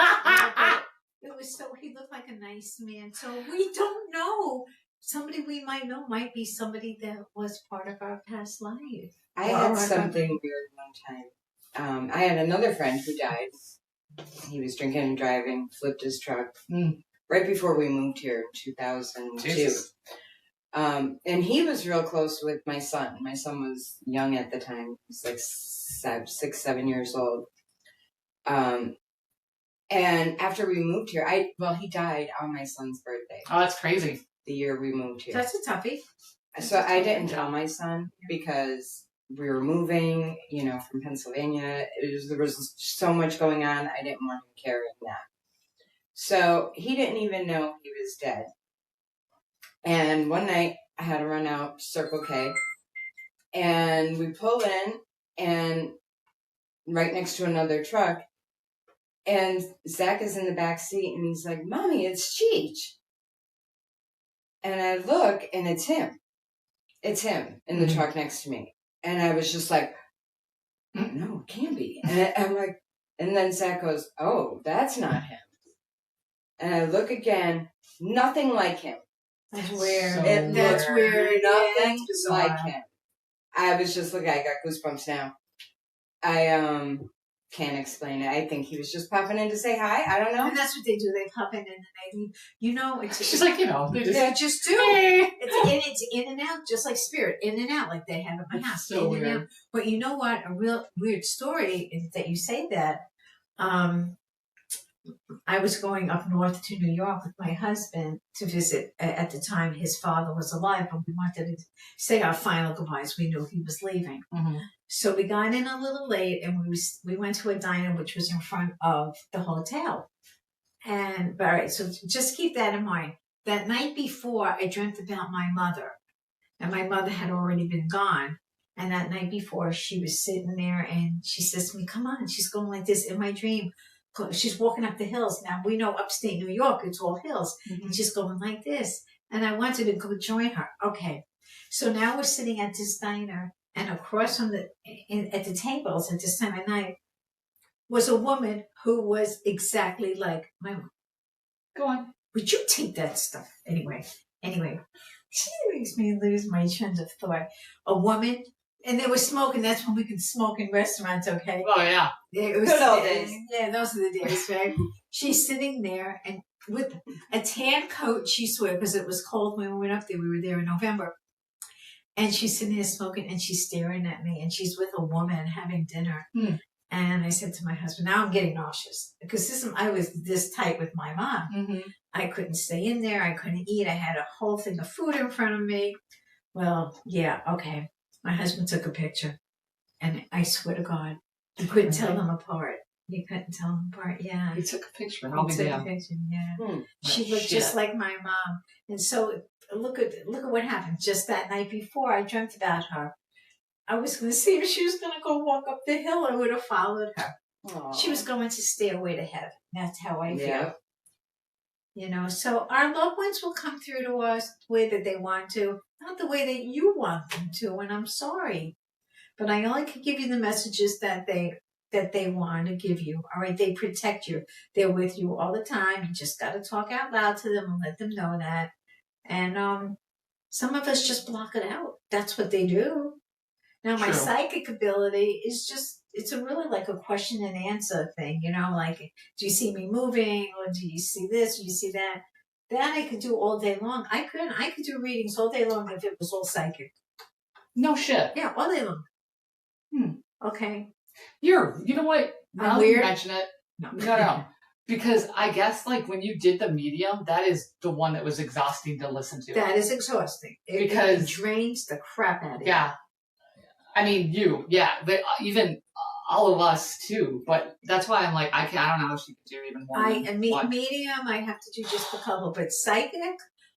It was he looked like a nice man. So we don't know. Somebody we might know might be somebody that was part of our past life. I had something weird one time. I had another friend who died. He was drinking and driving, flipped his truck right before we moved here in 2002. Jesus. And he was real close with my son. My son was young at the time. He was like 6, 7 years old. And after we moved here, he died on my son's birthday. Oh, that's crazy. The year we moved here. That's a toughie. So I didn't tell my son because we were moving, from Pennsylvania. There was so much going on. I didn't want him carrying that. So he didn't even know he was dead. And one night I had to run out Circle K, and we pull in, and right next to another truck, and Zach is in the back seat, and he's like, "Mommy, it's Cheech." And I look, and it's him. It's him in the truck next to me. And I was just like, no, it can't be. And I'm like, and then Zach goes, "Oh, that's not him." And I look again, nothing like him. That's weird. So That's weird. Nothing Yeah. like him. I was just looking, I got goosebumps now. Can't explain it. I think he was just popping in to say hi. I don't know. And that's what they do. They pop in and they leave. You know, She's like, they just do. hey. It's in and out, just like Spirit, in and out, like they have at my house. So in weird. and out. But you know what? A real weird story is that you say that. I was going up north to New York with my husband to visit. At the time, his father was alive, but we wanted to say our final goodbyes. We knew he was leaving. Mm-hmm. So we got in a little late, and we went to a diner which was in front of the hotel. And all right, so just keep that in mind. That night before, I dreamt about my mother, and my mother had already been gone. And that night before, she was sitting there, and she says to me, "Come on." She's going like this in my dream. She's walking up the hills. Now, we know upstate New York, it's all hills. Mm-hmm. And she's going like this. And I wanted to go join her. Okay. So now we're sitting at this diner, and across from at the tables at this time of night was a woman who was exactly like my mom. Go on. Would you take that stuff? Anyway, she makes me lose my train of thought. A woman, and they were smoking. That's when we could smoke in restaurants, okay? Oh, yeah. It was Good old days. Yeah, those are the days, right? She's sitting there and with a tan coat she swear because it was cold when we went up there. We were there in November. And she's sitting there smoking and she's staring at me and she's with a woman having dinner. Hmm. And I said to my husband, now I'm getting nauseous because I was this tight with my mom. Mm-hmm. I couldn't stay in there. I couldn't eat. I had a whole thing of food in front of me. Well, yeah, okay. My husband took a picture, and I swear to God, you couldn't tell them apart. You couldn't tell them apart. Yeah, He took a picture. he took a picture. Yeah, she looked just like my mom. And so look at what happened. Just that night before, I dreamt about her. I was going to see if she was going to go walk up the hill. I would have followed her. Aww. She was going to Stairway to Heaven. That's how I feel. Yeah. You know, so our loved ones will come through to us the way that they want to, not the way that you want them to, and I'm sorry. But I only can give you the messages that they want to give you. All right, they protect you. They're with you all the time. You just got to talk out loud to them and let them know that. And some of us just block it out. That's what they do. Now, my psychic ability is just, it's a really like a question and answer thing, you know, like, do you see me moving or do you see this, do you see that? That I could do all day long. I could do readings all day long if it was all psychic. No shit. Yeah, all day long. Okay. You know what? Now that you weird? mention it. No. No. Because I guess like when you did the medium, that is the one that was exhausting to listen to. That is exhausting. It drains the crap out of you. Yeah. I mean, but even all of us too. But that's why I'm like, I don't know how she could do even more. Medium, I have to do just a couple, but psychic,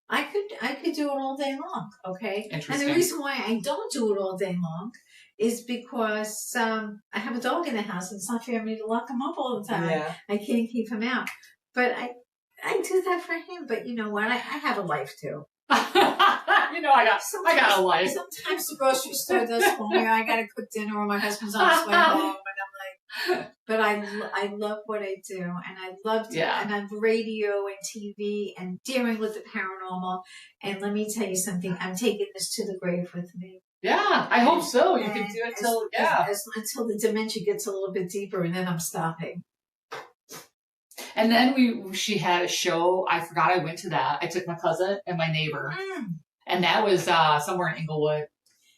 I could do it all day long. Okay. Interesting. And the reason why I don't do it all day long is because I have a dog in the house, and it's not fair for me to lock him up all the time. Yeah. I can't keep him out, but I do that for him. But you know what? I have a life too. I got a life. Sometimes the grocery store does for me. I got to cook dinner, or my husband's on his way home, and I'm like, but I love what I do, and I love to, and I'm radio and TV and dealing with the paranormal. And let me tell you something, I'm taking this to the grave with me. Yeah, I hope so. You can do it until the dementia gets a little bit deeper, and then I'm stopping. And then she had a show. I forgot I went to that. I took my cousin and my neighbor. And that was somewhere in Inglewood.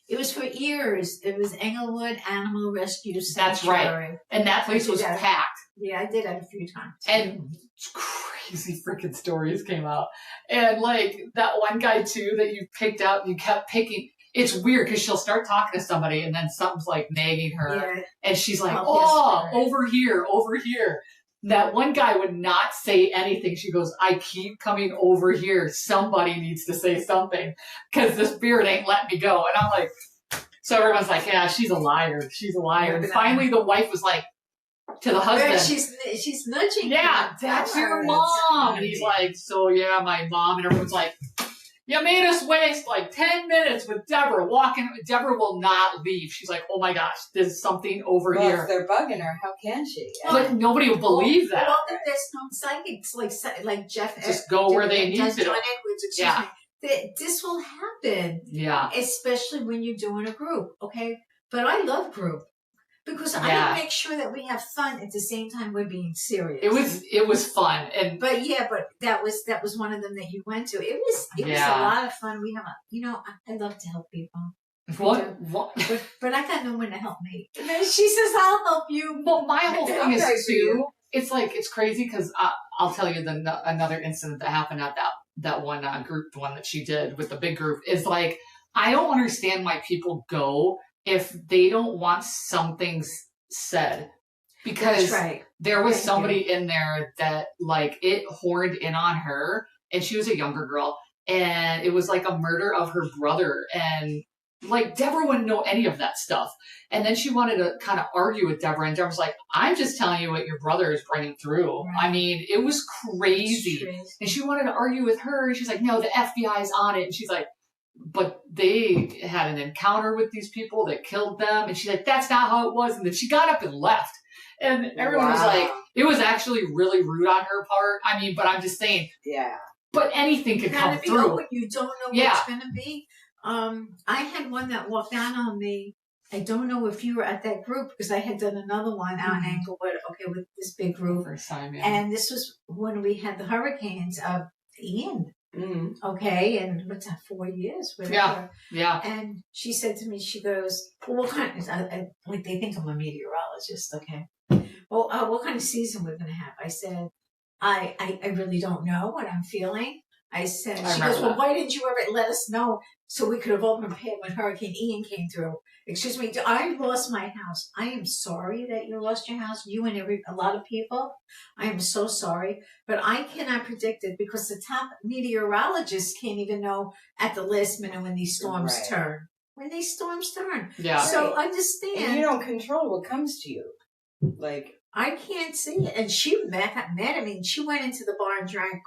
It was for years. It was Inglewood Animal Rescue Sanctuary. That's right. And that place was packed. Yeah, I did that a few times. And crazy freaking stories came out. And like that one guy too that you picked out, you kept picking. It's weird because she'll start talking to somebody and then something's like nagging her. Yeah. And she's like, over here. That one guy would not say anything. She goes, I keep coming over here. Somebody needs to say something because the spirit ain't letting me go. And I'm like, so everyone's like, yeah, she's a liar. She's a liar. And finally the wife was like, to the husband. She's nudging. Yeah, that's your mom. And he's like, so yeah, my mom. And everyone's like, you made us waste like 10 minutes with Debra walking. Debra will not leave. She's like, oh my gosh, there's something over here. If they're bugging her, how can she? But nobody will believe that. Well, there's no psychics like Jeff. Just go where they need to. John Edwards, this will happen. Yeah. Especially when you're doing a group, okay? But I love group. Because I Yeah. make sure that we have fun at the same time we're being serious. It was fun. And but that was one of them that you went to. It was a lot of fun. We have I love to help people. what? But I got no one to help me. And then she says, I'll help you. Well, my whole thing is I'll too. It's like it's crazy because I'll tell you another incident that happened at that one group, the one that she did with the big group, is like I don't understand why people go if they don't want something said, because there was somebody in there that like it horned in on her, and she was a younger girl, and it was like a murder of her brother, and like Debra wouldn't know any of that stuff. And then she wanted to kind of argue with Debra, and Deborah's like, I'm just telling you what your brother is bringing through. Right. I mean, it was crazy. And she wanted to argue with her, and she's like, no, the FBI's on it. And she's like, but they had an encounter with these people that killed them. And she's like, that's not how it was. And then she got up and left. And everyone was like, it was actually really rude on her part. I mean, but I'm just saying. Yeah. But anything could come through. Open. You don't know what's going to be. I had one that walked down on me. I don't know if you were at that group because I had done another one out in Englewood, with this big group. First time, yeah. And this was when we had the hurricanes of Ian. Okay, and what's that, 4 years? Whatever. Yeah. And she said to me, she goes, well, what kind of, like they think I'm a meteorologist, okay? Well, what kind of season we're going to have? I said, I really don't know what I'm feeling. I said, she goes, well, why didn't you ever let us know so we could have all prepared when Hurricane Ian came through? Excuse me, I lost my house. I am sorry that you lost your house, you and a lot of people. I am so sorry. But I cannot predict it because the top meteorologists can't even know at the last minute when these storms turn. When these storms turn. Yeah. So understand. And you don't control what comes to you. Like, I can't see it. And she got mad at me, and she went into the bar and drank.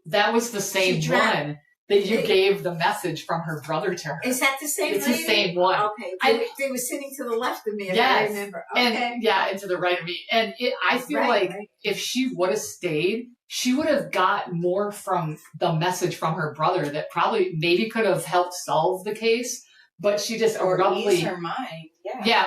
That was the same one that you gave the message from her brother to her. Is that the same It's lady? The same one. Okay. They were sitting to the left of me, I remember. Okay. And to the right of me. And I feel like if she would have stayed, she would have got more from the message from her brother that probably maybe could have helped solve the case. But she just abruptly ease her mind.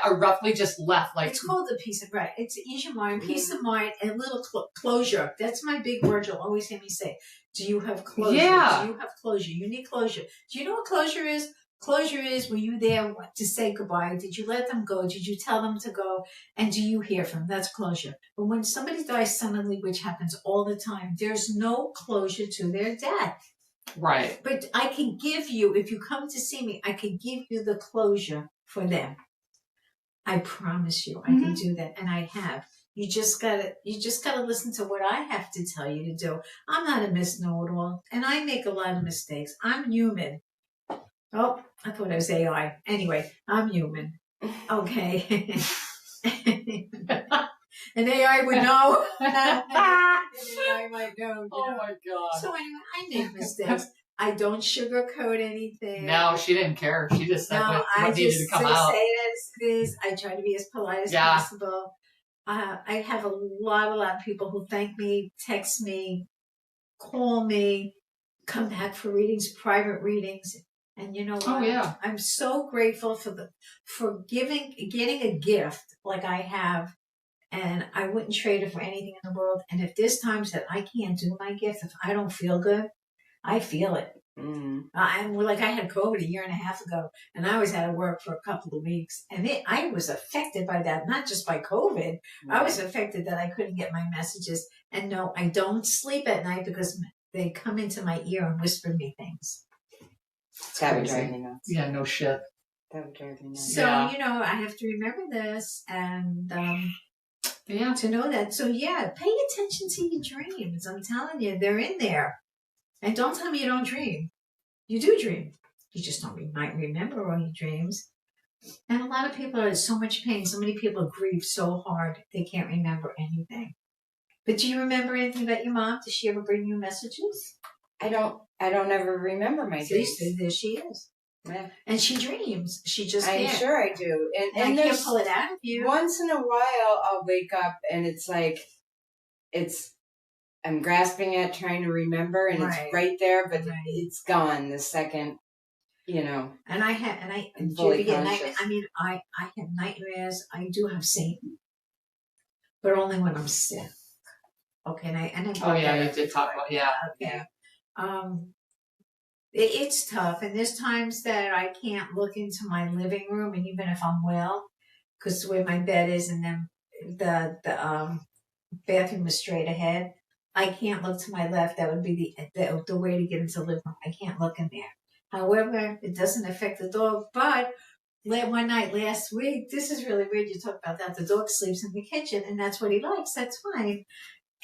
Abruptly just left. Like, it's called the peace of mind. It's ease your mind, peace of mind, and a little closure. That's my big word. You'll always hear me say, do you have closure? Yeah. Do you have closure? You need closure. Do you know what closure is? Closure is, were you there to say goodbye? Did you let them go? Did you tell them to go? And do you hear from them? That's closure. But when somebody dies suddenly, which happens all the time, there's no closure to their death. Right. But I can give you, if you come to see me, I can give you the closure for them. I promise you, I can do that, and I have. You just gotta listen to what I have to tell you to do. I'm not a Miss Know-It-All, and I make a lot of mistakes. I'm human. Oh, I thought I was AI. Anyway, I'm human. Okay. And AI would know. And AI might know. Oh my God. So anyway, I make mistakes. I don't sugarcoat anything. No, she didn't care. She just said what needed to come out. I just say it as it is. I try to be as polite as possible. I have a lot of people who thank me, text me, call me, come back for readings, private readings. And you know what? Oh, yeah. I'm so grateful for getting a gift like I have. And I wouldn't trade it for anything in the world. And if there's times that I can't do my gift, if I don't feel good, I feel it. I'm like, I had COVID a year and a half ago, and I was out of work for a couple of weeks. And I was affected by that, not just by COVID. I was affected that I couldn't get my messages. And no, I don't sleep at night because they come into my ear and whisper me things. That would drive me nuts. Yeah, no shit. That would drive me nuts. So, I have to remember this and to know that. So, pay attention to your dreams. I'm telling you, they're in there. And don't tell me you don't dream. You do dream. You just might remember all your dreams. And a lot of people are in so much pain. So many people grieve so hard they can't remember anything. But do you remember anything about your mom? Does she ever bring you messages? I don't ever remember my dreams. There she is. Yeah. And she dreams. She just I'm can't. sure I do. And I can't pull it out of you. Once in a while, I'll wake up and it's like, I'm grasping at trying to remember, and it's right there, but it's gone the second. And I I'm do you ever fully get conscious. I have nightmares. I do have Satan, but only when I'm sick. Okay, and I Oh yeah, you did talk about okay. Yeah. It's tough, and there's times that I can't look into my living room, and even if I'm well, because where my bed is, and then the bathroom is straight ahead, I can't look to my left. That would be the way to get into the living room. I can't look in there. However, it doesn't affect the dog. But one night last week, this is really weird. You talk about that. The dog sleeps in the kitchen, and that's what he likes. That's fine.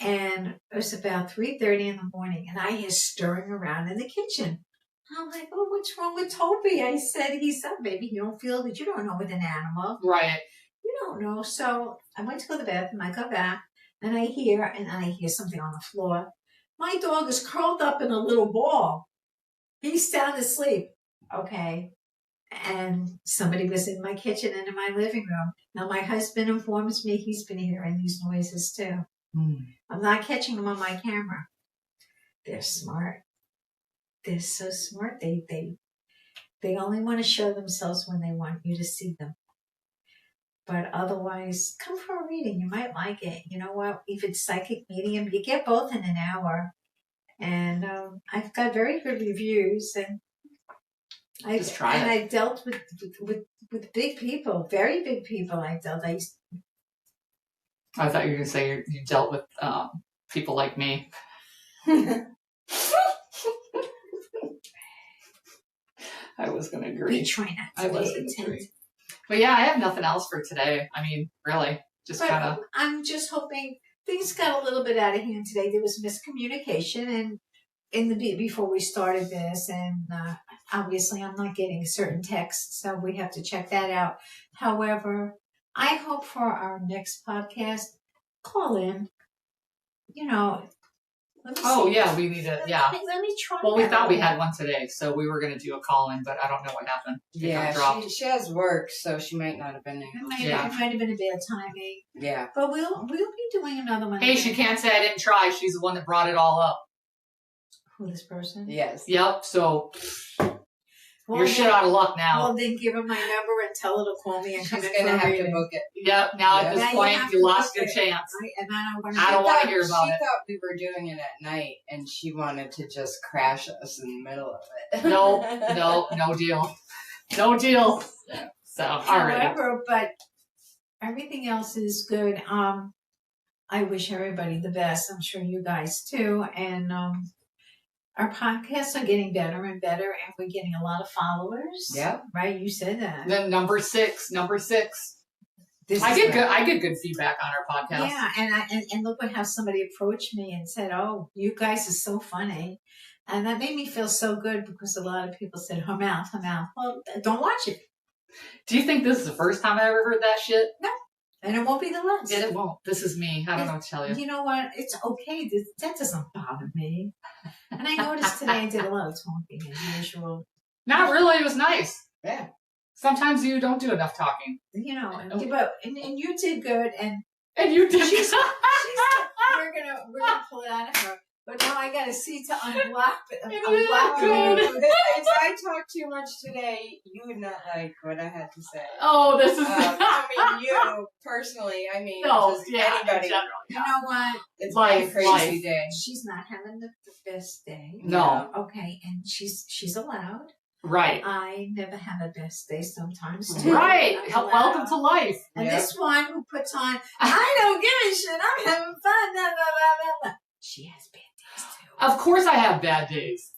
And it was about 3:30 in the morning, and I hear stirring around in the kitchen. I'm like, oh, what's wrong with Toby? I said, he said, maybe you don't feel that you don't know with an animal. Right. You don't know. So I went to go to the bathroom. I go back, and I hear something on the floor. My dog is curled up in a little ball. He's sound asleep. Okay. And somebody was in my kitchen and in my living room. Now, my husband informs me he's been hearing these noises too. I'm not catching them on my camera. They're smart. They're so smart. They only want to show themselves when they want you to see them. But otherwise, come for a reading. You might like it. You know what? If it's psychic medium, you get both in an hour. And I've got very good reviews. And Just try it. I've dealt with big people, very big people. I thought you were going to say you dealt with people like me. I was going to agree. We try not to. I was going to agree. But yeah, I have nothing else for today. I mean, really, just kind of. I'm just hoping things got a little bit out of hand today. There was miscommunication and before we started this, and obviously I'm not getting certain texts, so we have to check that out. However, I hope for our next podcast, call in. Yeah, we need to. Yeah. Let me try. Well, we thought we had one today, so we were going to do a call in, but I don't know what happened. She has work, so she might not have been able. It might have been a bad timing. Yeah. But we'll be doing another one. Hey, she can't say I didn't try. She's the one that brought it all up. Who, this person? Yes. Yep. So you're shit out of luck now. Well, then give her my number and tell her to call me and come in. She's gonna have to book it. Yep. Now at this point, you lost your chance. I don't want to hear about it. She thought we were doing it at night, and she wanted to just crash us in the middle of it. No deal. No deal. So, all right. However, but everything else is good. I wish everybody the best. I'm sure you guys too. And our podcasts are getting better and better, and we're getting a lot of followers. Yeah. Right? You said that. Then number six. I get good feedback on our podcast. Yeah, and look how somebody approached me and said, "Oh, you guys are so funny," and that made me feel so good because a lot of people said, "Her mouth." Well, don't watch it. Do you think this is the first time I ever heard that shit? No, and it won't be the last. It won't. This is me. I don't know what to tell you. You know what? It's okay. That doesn't bother me. And I noticed today I did a lot of talking as usual. Not really. It was nice. Yeah. Sometimes you don't do enough talking. You know, and you did good, and you did. She's we're gonna pull it out of her. But now I got a seat to unblock it. If I talk too much today, you would not like what I had to say. Oh, this is. I mean, you personally. I mean, no, just anybody. General, you know what? It's been a crazy day. She's not having the best day. No. Okay, and she's allowed. Right. I never have a best day sometimes too. Right. Welcome to life. And this one who puts on, I don't give a shit. I'm having fun. Blah, blah, blah, blah. She has bad days too. Of course I have bad days.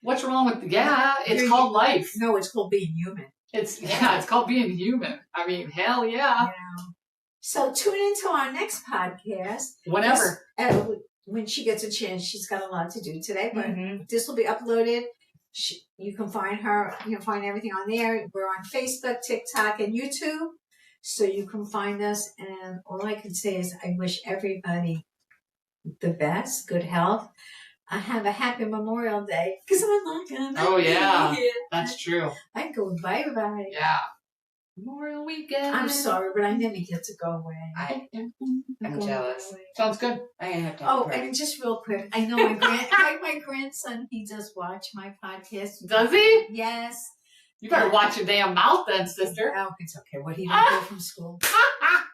What's wrong with it's called life. No, it's called being human. It's called being human. I mean, hell yeah. So tune into our next podcast. Whenever. When she gets a chance, she's got a lot to do today, but this will be uploaded. You can find her, you can find everything on there. We're on Facebook, TikTok, and YouTube. So you can find us. And all I can say is I wish everybody the best, good health. I have a happy Memorial Day because I'm not going to. Oh, yeah. That's true. I go bye-bye. Yeah. Memorial Weekend. I'm sorry, but I never get to go away. I'm jealous. Sounds good. I'm gonna have to. Oh, and just real quick, I know my grandson, he does watch my podcast. Does he? Yes. You better watch your damn mouth then, sister. Oh, it's okay. What he didn't go from school.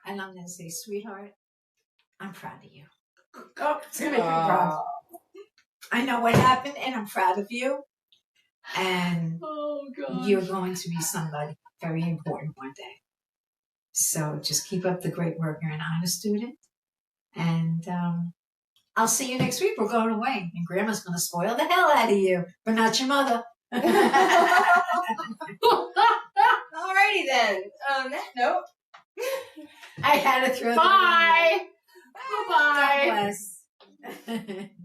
And I'm going to say, sweetheart, I'm proud of you. Oh, it's going to make me proud. I know what happened, and I'm proud of you. And you're going to be somebody very important one day. So just keep up the great work. You're an honor student. And I'll see you next week. We're going away. And Grandma's going to spoil the hell out of you, but not your mother. Alrighty then. On that note, I had to throw Bye. that in there. Bye. God bless.